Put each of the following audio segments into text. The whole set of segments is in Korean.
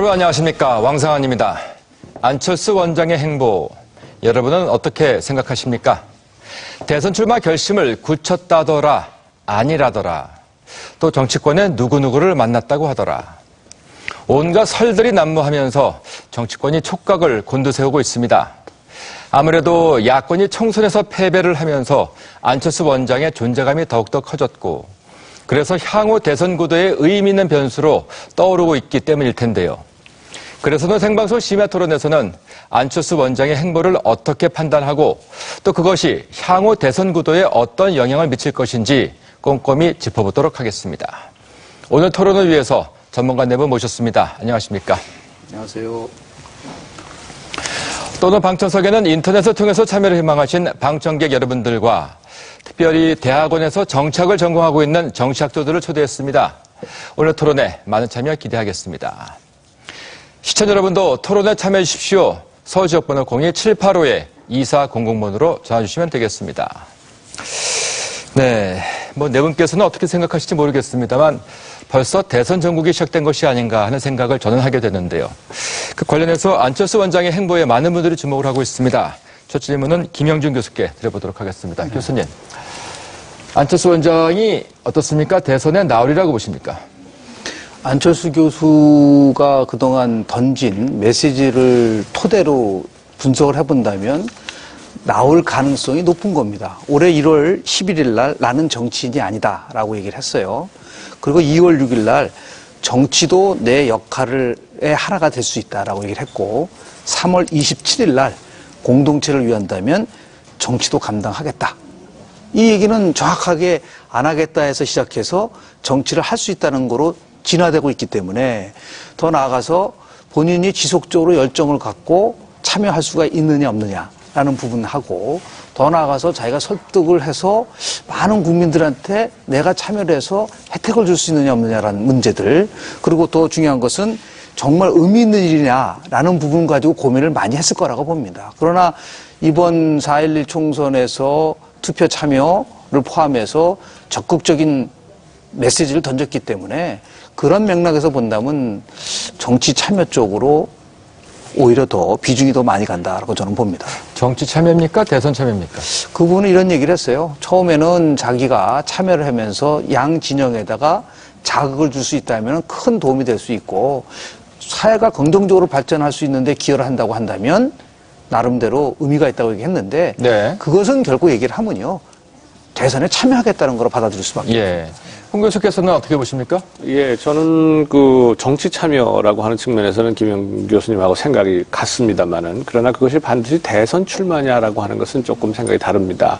여러분 안녕하십니까, 왕상환입니다. 안철수 원장의 행보, 여러분은 어떻게 생각하십니까? 대선 출마 결심을 굳혔다더라, 아니라더라, 또 정치권에 누구누구를 만났다고 하더라. 온갖 설들이 난무하면서 정치권이 촉각을 곤두세우고 있습니다. 아무래도 야권이 총선에서 패배를 하면서 안철수 원장의 존재감이 더욱더 커졌고, 그래서 향후 대선 구도에 의미 있는 변수로 떠오르고 있기 때문일 텐데요. 그래서는 생방송 심야 토론에서는 안철수 원장의 행보를 어떻게 판단하고 또 그것이 향후 대선 구도에 어떤 영향을 미칠 것인지 꼼꼼히 짚어보도록 하겠습니다. 오늘 토론을 위해서 전문가 네 분 모셨습니다. 안녕하십니까? 안녕하세요. 또는 방청석에는 인터넷을 통해서 참여를 희망하신 방청객 여러분들과 특별히 대학원에서 정치학을 전공하고 있는 정치학도들을 초대했습니다. 오늘 토론에 많은 참여 기대하겠습니다. 시청자 여러분도 토론에 참여해 주십시오. 서울지역번호 02785-2400번으로 전화주시면 되겠습니다. 네, 네 분께서는 어떻게 생각하실지 모르겠습니다만 벌써 대선 전국이 시작된 것이 아닌가 하는 생각을 저는 하게 되는데요. 그 관련해서 안철수 원장의 행보에 많은 분들이 주목을 하고 있습니다. 첫 질문은 김영준 교수께 드려보도록 하겠습니다. 교수님, 안철수 원장이 어떻습니까? 대선에 나오리라고 보십니까? 안철수 교수가 그동안 던진 메시지를 토대로 분석을 해본다면 나올 가능성이 높은 겁니다. 올해 1월 11일 날 나는 정치인이 아니다라고 얘기를 했어요. 그리고 2월 6일 날 정치도 내 역할의 하나가 될 수 있다라고 얘기를 했고, 3월 27일 날 공동체를 위한다면 정치도 감당하겠다. 이 얘기는 정확하게 안 하겠다 해서 시작해서 정치를 할 수 있다는 거로 진화되고 있기 때문에 더 나아가서 본인이 지속적으로 열정을 갖고 참여할 수가 있느냐 없느냐라는 부분하고, 더 나아가서 자기가 설득을 해서 많은 국민들한테 내가 참여를 해서 혜택을 줄 수 있느냐 없느냐라는 문제들, 그리고 더 중요한 것은 정말 의미 있는 일이냐라는 부분 가지고 고민을 많이 했을 거라고 봅니다. 그러나 이번 4.11 총선에서 투표 참여를 포함해서 적극적인 메시지를 던졌기 때문에 그런 맥락에서 본다면 정치 참여 쪽으로 오히려 더 비중이 더 많이 간다라고 저는 봅니다. 정치 참여입니까? 대선 참여입니까? 그분은 이런 얘기를 했어요. 처음에는 자기가 참여를 하면서 양 진영에다가 자극을 줄 수 있다면 큰 도움이 될 수 있고, 사회가 긍정적으로 발전할 수 있는데 기여를 한다고 한다면 나름대로 의미가 있다고 얘기했는데, 네. 그것은 결국 얘기를 하면요, 대선에 참여하겠다는 거로 받아들일 수밖에 없습니다. 홍 교수께서는 어떻게 보십니까? 예, 저는 그 정치 참여라고 하는 측면에서는 김영 교수님하고 생각이 같습니다만은, 그러나 그것이 반드시 대선 출마냐라고 하는 것은 조금 생각이 다릅니다.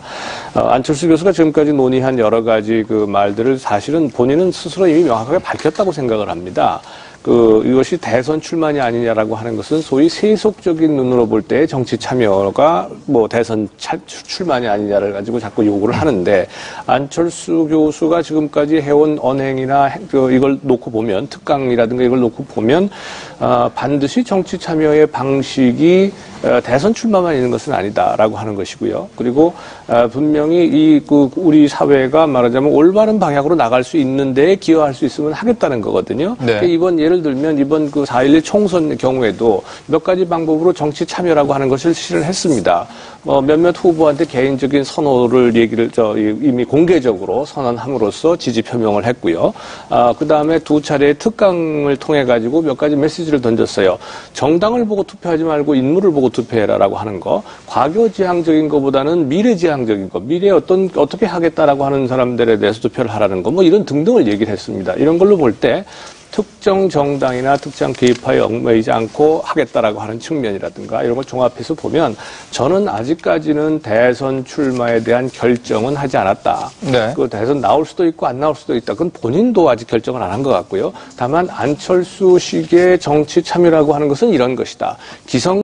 안철수 교수가 지금까지 논의한 여러 가지 그 말들을 사실은 본인은 스스로 이미 명확하게 밝혔다고 생각을 합니다. 이것이 대선 출마냐 아니냐라고 하는 것은 소위 세속적인 눈으로 볼 때 정치 참여가 대선 출마냐 아니냐를 가지고 자꾸 요구를 하는데, 안철수 교수가 지금까지 해온 언행이나 이걸 놓고 보면, 특강이라든가 이걸 놓고 보면, 반드시 정치 참여의 방식이 대선 출마만 있는 것은 아니다라고 하는 것이고요. 그리고 분명히 우리 사회가 말하자면 올바른 방향으로 나갈 수 있는 데에 기여할 수 있으면 하겠다는 거거든요. 네. 예를 들면 이번 4.11 총선 경우에도 몇 가지 방법으로 정치 참여라고 하는 것을 실현했습니다. 몇몇 후보한테 개인적인 선호를 이미 공개적으로 선언함으로써 지지 표명을 했고요. 그 다음에 두 차례의 특강을 통해 가지고 몇 가지 메시지를 던졌어요. 정당을 보고 투표하지 말고 인물을 보고 투표해라라고 하는 거, 과거지향적인 것보다는 미래지향적인 것, 미래에 어떻게 하겠다라고 하는 사람들에 대해서 투표를 하라는 거, 이런 등등을 얘기를 했습니다. 이런 걸로 볼 때 특정 정당이나 특정 계파에 얽매이지 않고 하겠다라고 하는 측면이라든가 이런 걸 종합해서 보면, 저는 아직까지는 대선 출마에 대한 결정은 하지 않았다. 네. 대선 나올 수도 있고 안 나올 수도 있다. 그건 본인도 아직 결정을 안 한 것 같고요. 다만 안철수식의 정치 참여라고 하는 것은 이런 것이다.